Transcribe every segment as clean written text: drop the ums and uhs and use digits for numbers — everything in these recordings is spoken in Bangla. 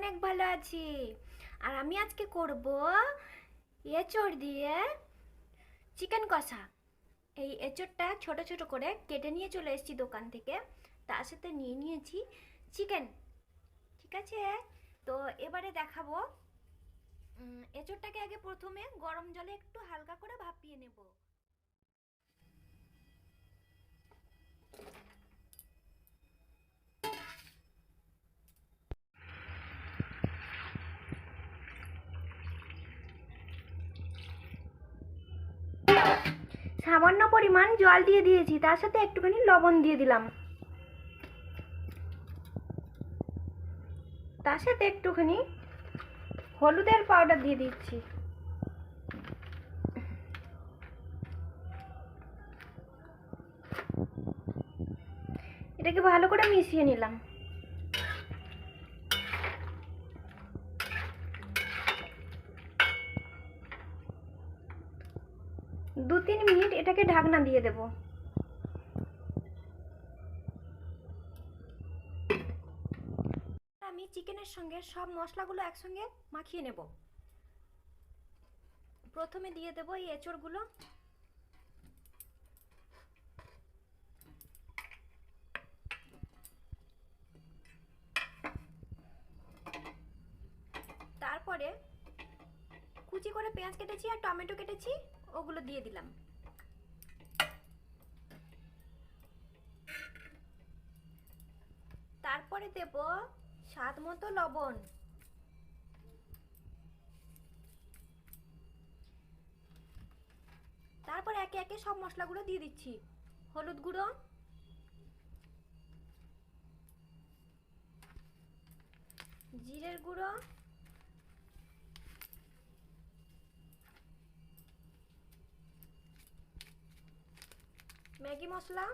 অনেক ভালো আছি। আর আমি আজকে করব এঁচড় দিয়ে চিকেন কষা। এই এঁচড়টা ছোট ছোট করে কেটে নিয়ে চলে এসেছি দোকান থেকে। তার সাথে নিয়ে নিয়েছি চিকেন। ঠিক আছে, তো এবারে দেখাবো। এঁচড়টাকে আগে প্রথমে গরম জলে একটু হালকা করে ভাপিয়ে নেব। সামান্য পরিমাণ জল দিয়ে দিয়েছি, তার সাথে একটুখানি লবণ দিয়ে দিলাম, তার সাথে একটুখানি হলুদের পাউডার দিয়ে দিচ্ছি। এটাকে ভালো করে মিশিয়ে নিলাম। দু তিন মিনিট এটাকে ঢাকনা দিয়ে দেব। আমি চিকেনের সঙ্গে সব মশলাগুলো একসঙ্গে মাখিয়ে নেব। প্রথমে দিয়ে দেব এই এঁচড়গুলো, তারপরে কুচি করে পেঁয়াজ কেটেছি আর টমেটো কেটেছি, ওগুলো দিয়ে দিলাম। তারপরে দেব স্বাদ মতো লবণ। তারপর একে একে সব মশলাগুলো দিয়ে দিচ্ছি। হলুদ গুঁড়ো, জিরের গুঁড়ো, ম্যাগি মশলা,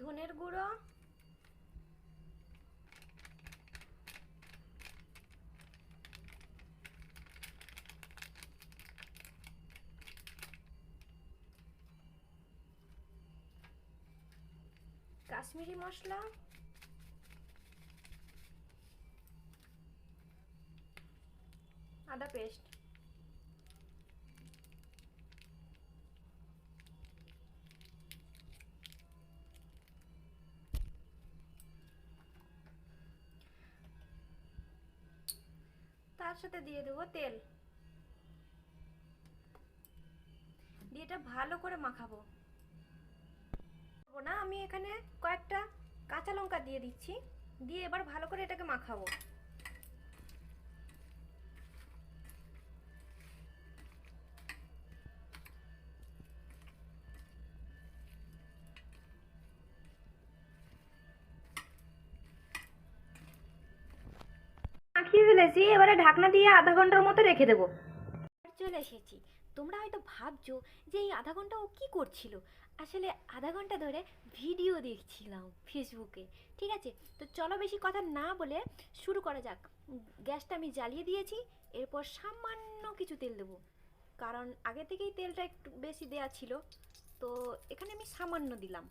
ধনের গুঁড়ো, কাশ্মীরি মশলা, আদা পেস্ট। তার সাথে দিয়ে দেবো তেল, দিয়ে এটা ভালো করে মাখাবো। না, আমি এখানে কয়েকটা কাঁচা লঙ্কা দিয়ে দিচ্ছি, দিয়ে এবার ভালো করে এটাকে মাখাবো। মাখিয়ে ফেলেছি, এবারে ঢাকনা দিয়ে আধা ঘন্টার মতো রেখে দেবো। চলে এসেছি। তোমরা হয়তো ভাবছো যে এই আধা ঘন্টা ও কি করছিল। আসলে আধা ঘন্টা ধরে ভিডিও দেখছিলাম ফেসবুকে। ঠিক আছে, তো চলো বেশি কথা না বলে শুরু করা যাক। গ্যাসটা আমি জ্বালিয়ে দিয়েছি। এরপর সামান্য কিছু তেল দেবো, কারণ আগে থেকেই তেলটা একটু বেশি দেয়া ছিল, তো এখানে আমি সামান্য দিলাম।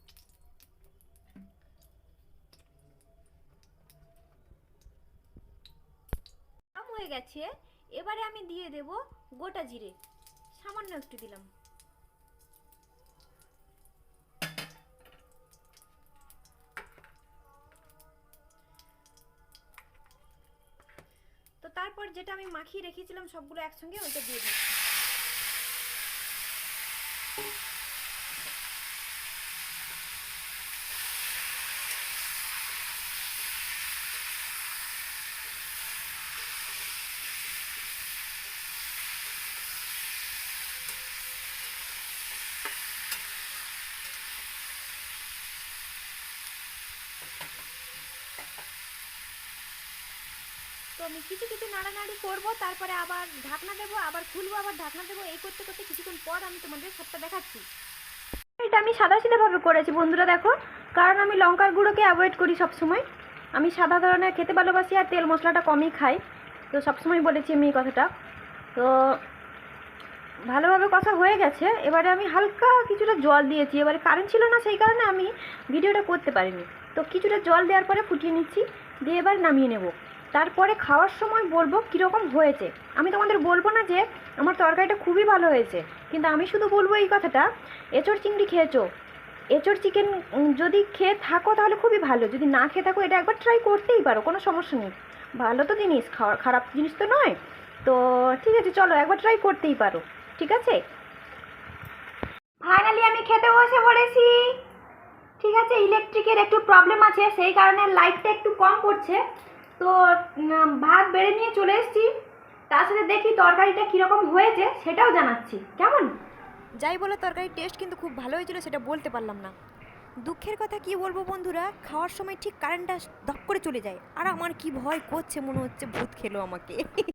হয়ে গেছে, এবারে আমি দিয়ে দেব গোটা জিরে, সামান্য একটু দিলাম। তো তারপর যেটা আমি মাখিয়ে রেখেছিলাম সবগুলো একসঙ্গে ওইটা দিয়ে দিচ্ছি। তো আমি কিছু কিছু নাড়ানাড়ি করবো, তারপরে আবার ঢাকনা দেবো, আবার খুলবো, আবার ঢাকনা দেবো। এই করতে করতে কিছুক্ষণ পর আমি তোমাদের সবটা দেখাচ্ছি। এটা আমি সাদাসিধাভাবে করেছি বন্ধুরা, দেখো, কারণ আমি লঙ্কার গুঁড়োকে অ্যাভয়েড করি সবসময়। আমি সাদা ধরনের খেতে ভালোবাসি আর তেল মশলাটা কমই খাই, তো সবসময় বলেছি আমি এই কথাটা। তো ভালোভাবে কষা হয়ে গেছে। এবারে আমি হালকা কিছুটা জল দিয়েছি, এবারে কারেন্ট ছিল না সেই কারণে আমি ভিডিওটা করতে পারিনি। তো কিছুটা জল দেওয়ার পরে ফুটিয়ে নিচ্ছি, দিয়ে এবার নামিয়ে নেব। তারপরে খাওয়ার সময় বলবো কীরকম হয়েছে। আমি তোমাদের বলবো না যে আমার তরকারিটা খুবই ভালো হয়েছে, কিন্তু আমি শুধু বলবো এই কথাটা, এঁচোড় চিংড়ি খেয়েছো, এঁচোড় চিকেন যদি খেয়ে থাকো তাহলে খুবই ভালো, যদি না খেয়ে থাকো এটা একবার ট্রাই করতেই পারো, কোনো সমস্যা নেই। ভালো তো জিনিস, খারাপ জিনিস তো নয়। তো ঠিক আছে, চলো একবার ট্রাই করতেই পারো, ঠিক আছে। ফাইনালি আমি খেতে বসে পড়েছি। ঠিক আছে, ইলেকট্রিকের একটু প্রবলেম আছে সেই কারণে লাইটটা একটু কম পড়ছে। তো ভাত বেড়ে নিয়ে চলে এসেছি, তার সাথে দেখি তরকারিটা কীরকম হয়েছে সেটাও জানাচ্ছি, কেমন। যাই বলো, তরকারির টেস্ট কিন্তু খুব ভালো হয়েছিল, সেটা বলতে পারলাম না। দুঃখের কথা কি বলবো বন্ধুরা, খাওয়ার সময় ঠিক কারেন্টটা ধপ করে চলে যায়, আর আমার কি ভয় করছে, মনে হচ্ছে ভূত খেলো আমাকে।